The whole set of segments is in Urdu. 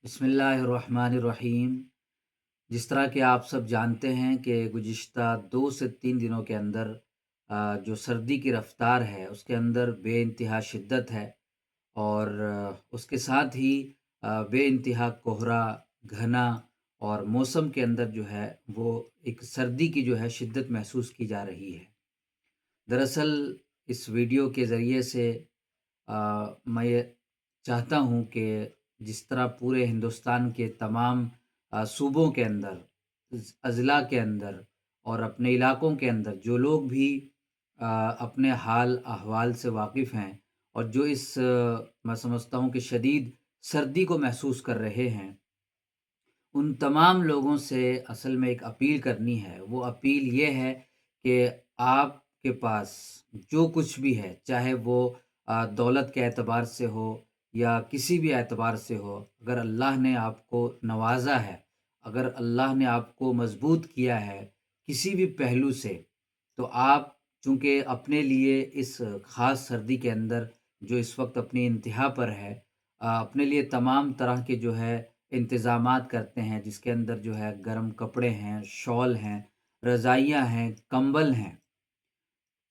بسم اللہ الرحمن الرحیم۔ جس طرح کہ آپ سب جانتے ہیں کہ گزشتہ 2 سے 3 دنوں کے اندر جو سردی کی رفتار ہے اس کے اندر بے انتہا شدت ہے، اور اس کے ساتھ ہی بے انتہا کوہرا، گھنا، اور موسم کے اندر جو ہے وہ ایک سردی کی جو ہے شدت محسوس کی جا رہی ہے۔ دراصل اس ویڈیو کے ذریعے سے میں یہ چاہتا ہوں کہ جس طرح پورے ہندوستان کے تمام صوبوں کے اندر، اضلاع کے اندر اور اپنے علاقوں کے اندر جو لوگ بھی اپنے حال احوال سے واقف ہیں، اور جو اس میں سمجھتا ہوں کہ شدید سردی کو محسوس کر رہے ہیں، ان تمام لوگوں سے اصل میں ایک اپیل کرنی ہے۔ وہ اپیل یہ ہے کہ آپ کے پاس جو کچھ بھی ہے، چاہے وہ دولت کے اعتبار سے ہو یا کسی بھی اعتبار سے ہو، اگر اللہ نے آپ کو نوازا ہے، اگر اللہ نے آپ کو مضبوط کیا ہے کسی بھی پہلو سے، تو آپ چونکہ اپنے لیے اس خاص سردی کے اندر جو اس وقت اپنی انتہا پر ہے، اپنے لیے تمام طرح کے جو ہے انتظامات کرتے ہیں، جس کے اندر جو ہے گرم کپڑے ہیں، شال ہیں، رضائیاں ہیں، کمبل ہیں۔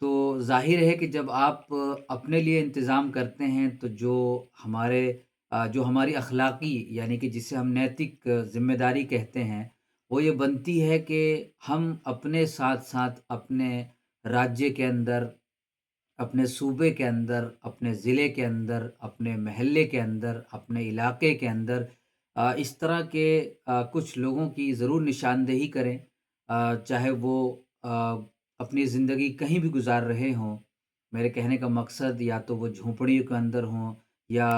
تو ظاہر ہے کہ جب آپ اپنے لیے انتظام کرتے ہیں تو جو ہماری اخلاقی، یعنی کہ جسے ہم نیتک ذمہ داری کہتے ہیں، وہ یہ بنتی ہے کہ ہم اپنے ساتھ ساتھ اپنے راجیہ کے اندر، اپنے صوبے کے اندر، اپنے ضلع کے اندر، اپنے محلے کے اندر، اپنے علاقے کے اندر اس طرح کے کچھ لوگوں کی ضرور نشاندہی کریں، چاہے وہ آ، اپنی زندگی کہیں بھی گزار رہے ہوں۔ میرے کہنے کا مقصد یا تو وہ جھونپڑیوں کے اندر ہوں، یا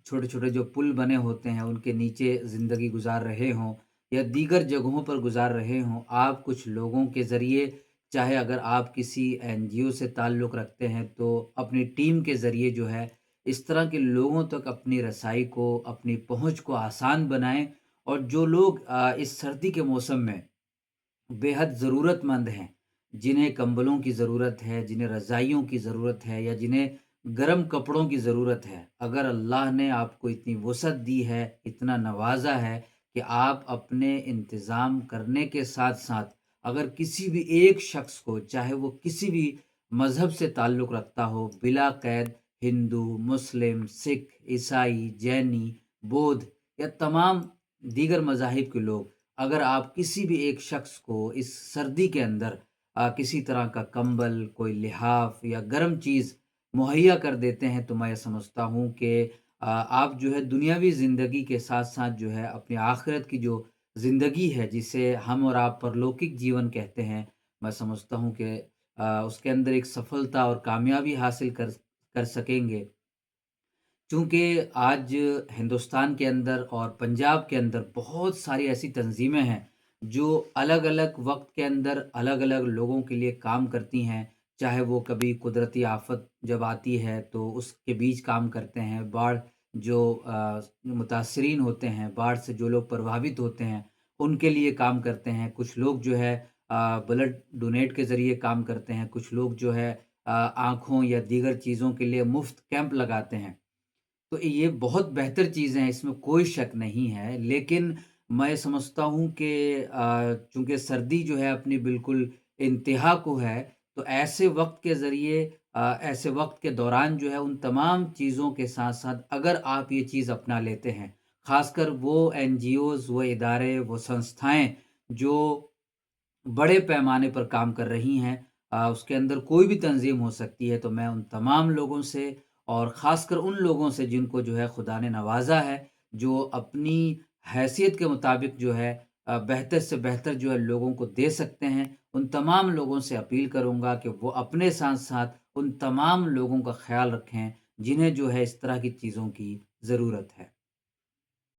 چھوٹے چھوٹے جو پل بنے ہوتے ہیں ان کے نیچے زندگی گزار رہے ہوں، یا دیگر جگہوں پر گزار رہے ہوں، آپ کچھ لوگوں کے ذریعے، چاہے اگر آپ کسی این جی او سے تعلق رکھتے ہیں تو اپنی ٹیم کے ذریعے جو ہے اس طرح کے لوگوں تک اپنی رسائی کو، اپنی پہنچ کو آسان بنائیں۔ اور جو لوگ اس سردی کے موسم میں بے حد ضرورت مند ہیں، جنہیں کمبلوں کی ضرورت ہے، جنہیں رضائیوں کی ضرورت ہے، یا جنہیں گرم کپڑوں کی ضرورت ہے، اگر اللہ نے آپ کو اتنی وسعت دی ہے، اتنا نوازا ہے کہ آپ اپنے انتظام کرنے کے ساتھ ساتھ اگر کسی بھی ایک شخص کو، چاہے وہ کسی بھی مذہب سے تعلق رکھتا ہو، بلا قید، ہندو، مسلم، سکھ، عیسائی، جینی، بودھ یا تمام دیگر مذاہب کے لوگ، اگر آپ کسی بھی ایک شخص کو اس سردی کے اندر کسی طرح کا کمبل، کوئی لحاف یا گرم چیز مہیا کر دیتے ہیں، تو میں یہ سمجھتا ہوں کہ آپ جو ہے دنیاوی زندگی کے ساتھ ساتھ جو ہے اپنی آخرت کی جو زندگی ہے، جسے ہم اور آپ پرلوکک جیون کہتے ہیں، میں سمجھتا ہوں کہ اس کے اندر ایک سفلتا اور کامیابی حاصل کر کر سکیں گے۔ چونکہ آج ہندوستان کے اندر اور پنجاب کے اندر بہت ساری ایسی تنظیمیں ہیں جو الگ الگ وقت کے اندر الگ الگ لوگوں کے لیے کام کرتی ہیں، چاہے وہ کبھی قدرتی آفت جب آتی ہے تو اس کے بیچ کام کرتے ہیں، باڑھ جو متاثرین ہوتے ہیں، باڑھ سے جو لوگ پربھاوت ہوتے ہیں ان کے لیے کام کرتے ہیں، کچھ لوگ جو ہے بلڈ ڈونیٹ کے ذریعے کام کرتے ہیں، کچھ لوگ جو ہے آنکھوں یا دیگر چیزوں کے لیے مفت کیمپ لگاتے ہیں۔ تو یہ بہت بہتر چیزیں ہیں، اس میں کوئی شک نہیں ہے، لیکن میں سمجھتا ہوں کہ چونکہ سردی جو ہے اپنی بالکل انتہا کو ہے، تو ایسے وقت کے ذریعے ایسے وقت کے دوران جو ہے ان تمام چیزوں کے ساتھ ساتھ اگر آپ یہ چیز اپنا لیتے ہیں، خاص کر وہ این جی اوز، وہ ادارے، وہ سنستھائیں جو بڑے پیمانے پر کام کر رہی ہیں، اس کے اندر کوئی بھی تنظیم ہو سکتی ہے، تو میں ان تمام لوگوں سے، اور خاص کر ان لوگوں سے جن کو جو ہے خدا نے نوازا ہے، جو اپنی حیثیت کے مطابق جو ہے بہتر سے بہتر جو ہے لوگوں کو دے سکتے ہیں، ان تمام لوگوں سے اپیل کروں گا کہ وہ اپنے ساتھ ساتھ ان تمام لوگوں کا خیال رکھیں جنہیں جو ہے اس طرح کی چیزوں کی ضرورت ہے۔